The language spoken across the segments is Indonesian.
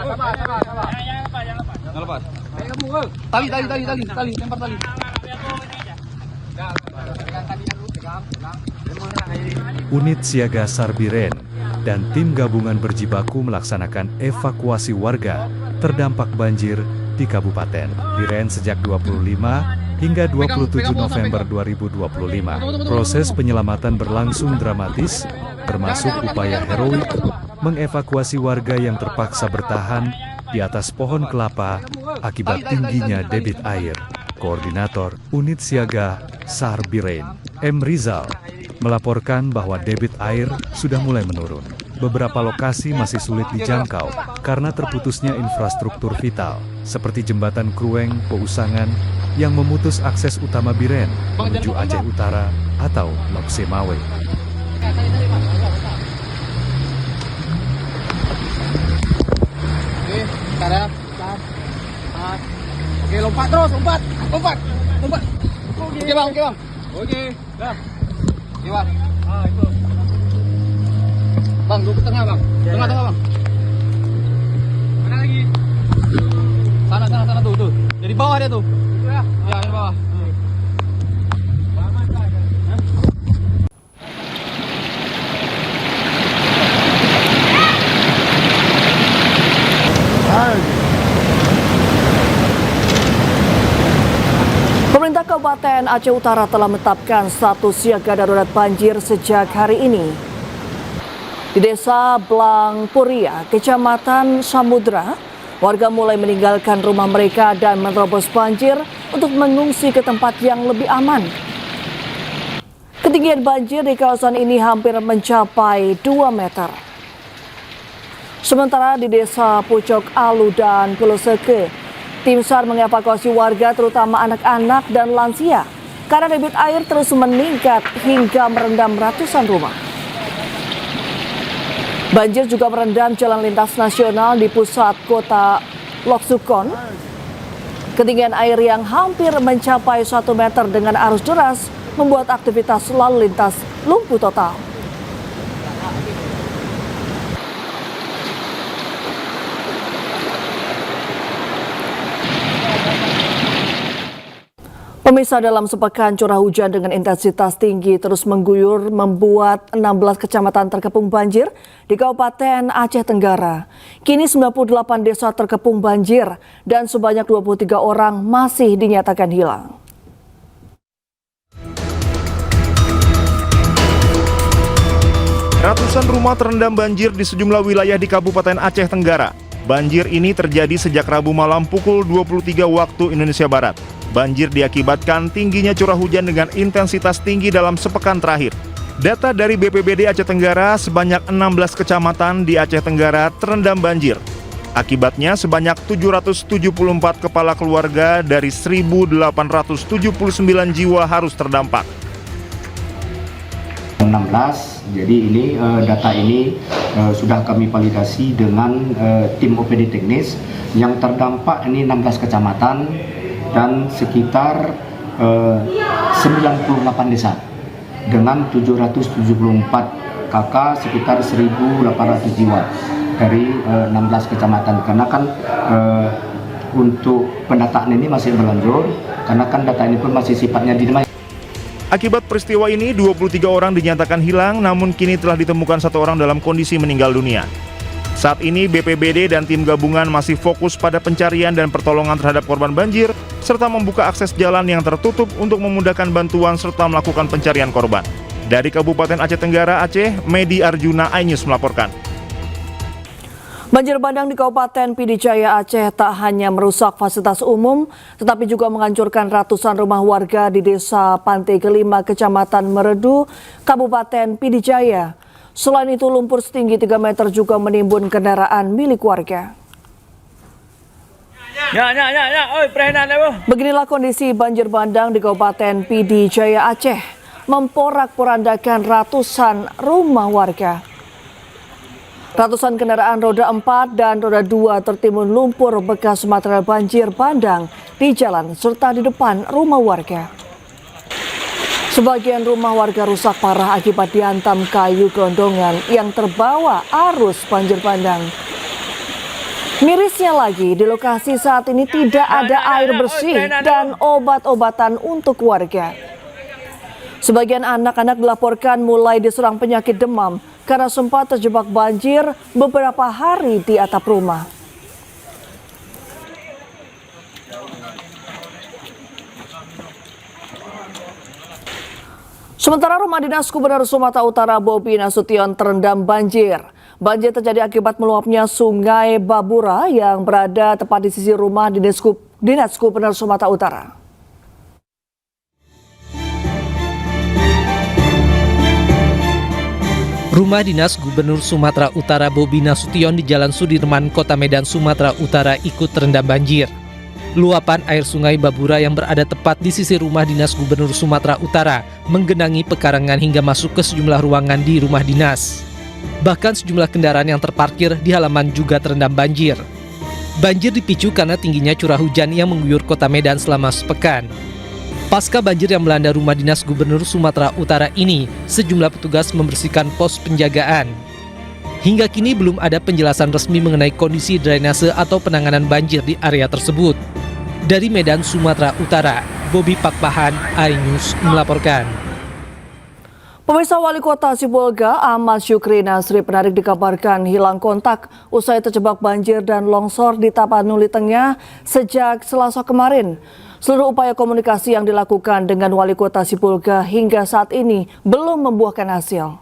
Jangan lepas. Tali, lempar tali. Unit siaga SAR Biren dan tim gabungan berjibaku melaksanakan evakuasi warga terdampak banjir di Kabupaten Biren sejak 25 hingga 27 November 2025. Proses penyelamatan berlangsung dramatis, termasuk upaya heroik mengevakuasi warga yang terpaksa bertahan di atas pohon kelapa akibat tingginya debit air. Koordinator Unit Siaga SAR Biren, M. Rizal, melaporkan bahwa debit air sudah mulai menurun. Beberapa lokasi masih sulit dijangkau karena terputusnya infrastruktur vital, seperti jembatan Krueng Pousangan yang memutus akses utama Biren menuju Aceh Utara atau Lokse Mawe. Oke, lompat terus, lompat. Oke bang. Oke, dah. Oke bang. Itu. Bang, duduk tengah bang. Tengah bang. Mana lagi? Sana tuh. Dari bawah dia tuh. Ya, dari bawah. Pemerintah Kabupaten Aceh Utara telah menetapkan status siaga darurat banjir sejak hari ini. Di Desa Blangpuria, Kecamatan Samudra, warga mulai meninggalkan rumah mereka dan menerobos banjir untuk mengungsi ke tempat yang lebih aman. Ketinggian banjir di kawasan ini hampir mencapai 2 meter. Sementara di Desa Pucok Alu dan Pulau Seke, tim SAR mengevakuasi warga terutama anak-anak dan lansia karena debit air terus meningkat hingga merendam ratusan rumah. Banjir juga merendam jalan lintas nasional di pusat kota Loksukon. Ketinggian air yang hampir mencapai 1 meter dengan arus deras membuat aktivitas lalu lintas lumpuh total. Pemirsa, dalam sepekan curah hujan dengan intensitas tinggi terus mengguyur membuat 16 kecamatan terkepung banjir di Kabupaten Aceh Tenggara. Kini 98 desa terkepung banjir dan sebanyak 23 orang masih dinyatakan hilang. Ratusan rumah terendam banjir di sejumlah wilayah di Kabupaten Aceh Tenggara. Banjir ini terjadi sejak Rabu malam pukul 23 waktu Indonesia Barat. Banjir diakibatkan tingginya curah hujan dengan intensitas tinggi dalam sepekan terakhir. Data dari BPBD Aceh Tenggara, sebanyak 16 kecamatan di Aceh Tenggara terendam banjir. Akibatnya sebanyak 774 kepala keluarga dari 1.879 jiwa harus terdampak. 16, jadi ini data ini sudah kami validasi dengan tim OPD teknis yang terdampak ini 16 kecamatan dan sekitar 98 desa dengan 774 KK sekitar 1.800 jiwa dari 16 kecamatan, karena kan untuk pendataan ini masih berlanjut karena kan data ini pun masih sifatnya dinamik. Akibat peristiwa ini 23 orang dinyatakan hilang, namun kini telah ditemukan 1 orang dalam kondisi meninggal dunia. Saat ini BPBD dan tim gabungan masih fokus pada pencarian dan pertolongan terhadap korban banjir, serta membuka akses jalan yang tertutup untuk memudahkan bantuan serta melakukan pencarian korban. Dari Kabupaten Aceh Tenggara, Aceh, Medi Arjuna, iNews melaporkan. Banjir bandang di Kabupaten Pidi Jaya Aceh tak hanya merusak fasilitas umum, tetapi juga menghancurkan ratusan rumah warga di Desa Pantai Kelima, Kecamatan Meredu, Kabupaten Pidi Jaya. Selain itu, lumpur setinggi 3 meter juga menimbun kendaraan milik warga. Beginilah kondisi banjir bandang di Kabupaten Pidi Jaya Aceh, memporak-porandakan ratusan rumah warga. Ratusan kendaraan roda 4 dan roda 2 tertimbun lumpur bekas material banjir bandang di jalan serta di depan rumah warga. Sebagian rumah warga rusak parah akibat dihantam kayu gelondongan yang terbawa arus banjir bandang. Mirisnya lagi, di lokasi saat ini tidak ada air bersih dan obat-obatan untuk warga. Sebagian anak-anak dilaporkan mulai diserang penyakit demam karena sempat terjebak banjir beberapa hari di atap rumah. Sementara rumah dinas Gubernur Sumatera Utara Bobi Nasution terendam banjir. Banjir terjadi akibat meluapnya Sungai Babura yang berada tepat di sisi rumah dinas Gubernur Sumatera Utara. Rumah dinas Gubernur Sumatera Utara Bobi Nasution di Jalan Sudirman, Kota Medan, Sumatera Utara ikut terendam banjir. Luapan air Sungai Babura yang berada tepat di sisi rumah dinas Gubernur Sumatera Utara menggenangi pekarangan hingga masuk ke sejumlah ruangan di rumah dinas. Bahkan sejumlah kendaraan yang terparkir di halaman juga terendam banjir. Banjir dipicu karena tingginya curah hujan yang mengguyur Kota Medan selama sepekan. Pasca banjir yang melanda rumah dinas Gubernur Sumatera Utara ini, sejumlah petugas membersihkan pos penjagaan. Hingga kini belum ada penjelasan resmi mengenai kondisi drainase atau penanganan banjir di area tersebut. Dari Medan, Sumatera Utara, Bobi Pakpahan, iNews melaporkan. Pemirsa, Wali Kota Sibolga Ahmad Syukri Nazri Penarik dikabarkan hilang kontak usai terjebak banjir dan longsor di Tapanuli Tengah sejak Selasa kemarin. Seluruh upaya komunikasi yang dilakukan dengan Wali Kota Sibolga hingga saat ini belum membuahkan hasil.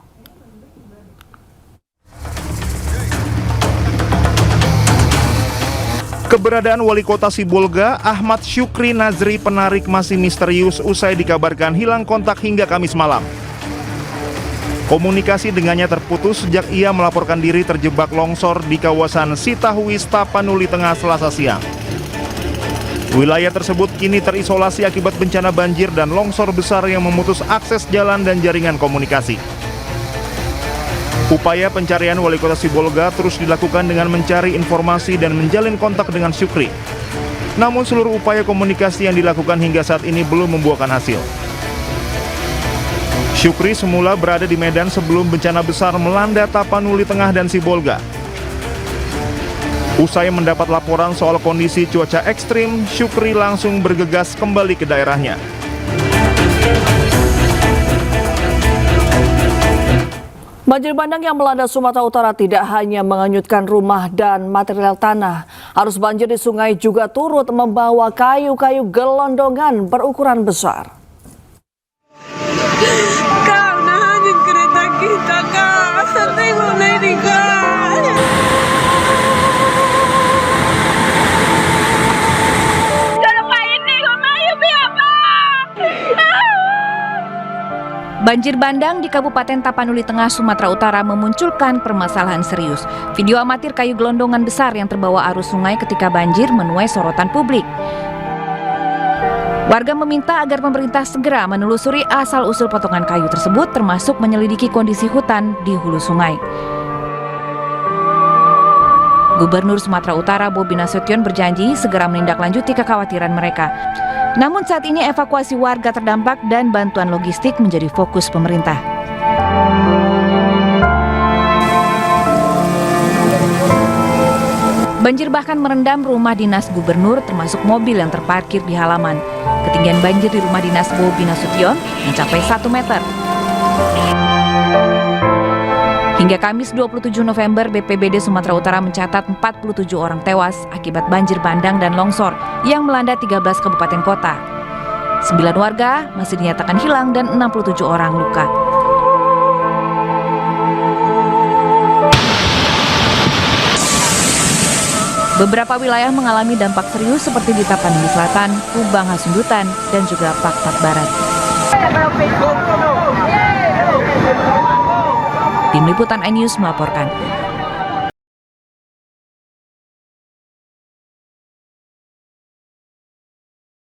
Keberadaan Wali Kota Sibolga, Ahmad Syukri Nazri Penarik masih misterius usai dikabarkan hilang kontak hingga Kamis malam. Komunikasi dengannya terputus sejak ia melaporkan diri terjebak longsor di kawasan Sitahuis, Tapanuli Tengah, Selasa siang. Wilayah tersebut kini terisolasi akibat bencana banjir dan longsor besar yang memutus akses jalan dan jaringan komunikasi. Upaya pencarian Wali Kota Sibolga terus dilakukan dengan mencari informasi dan menjalin kontak dengan Syukri. Namun seluruh upaya komunikasi yang dilakukan hingga saat ini belum membuahkan hasil. Syukri semula berada di Medan sebelum bencana besar melanda Tapanuli Tengah dan Sibolga. Usai mendapat laporan soal kondisi cuaca ekstrim, Syukri langsung bergegas kembali ke daerahnya. Banjir bandang yang melanda Sumatera Utara tidak hanya menghanyutkan rumah dan material tanah. Arus banjir di sungai juga turut membawa kayu-kayu gelondongan berukuran besar. Kak, udah hanyut kereta kita, Kak. Tengok ini, Kak. Banjir bandang di Kabupaten Tapanuli Tengah, Sumatera Utara memunculkan permasalahan serius. Video amatir kayu gelondongan besar yang terbawa arus sungai ketika banjir menuai sorotan publik. Warga meminta agar pemerintah segera menelusuri asal-usul potongan kayu tersebut, termasuk menyelidiki kondisi hutan di hulu sungai. Gubernur Sumatera Utara Bobi Nasution berjanji segera menindaklanjuti kekhawatiran mereka. Namun saat ini evakuasi warga terdampak dan bantuan logistik menjadi fokus pemerintah. Banjir bahkan merendam rumah dinas gubernur termasuk mobil yang terparkir di halaman. Ketinggian banjir di rumah dinas Bobi Nasution mencapai 1 meter. Hingga Kamis 27 November, BPBD Sumatera Utara mencatat 47 orang tewas akibat banjir bandang dan longsor yang melanda 13 kabupaten kota. 9 warga masih dinyatakan hilang dan 67 orang luka. Beberapa wilayah mengalami dampak serius seperti di Tapanuli Selatan, Kubang Hasundutan, dan juga Pakpak Barat. Tim Liputan iNews melaporkan.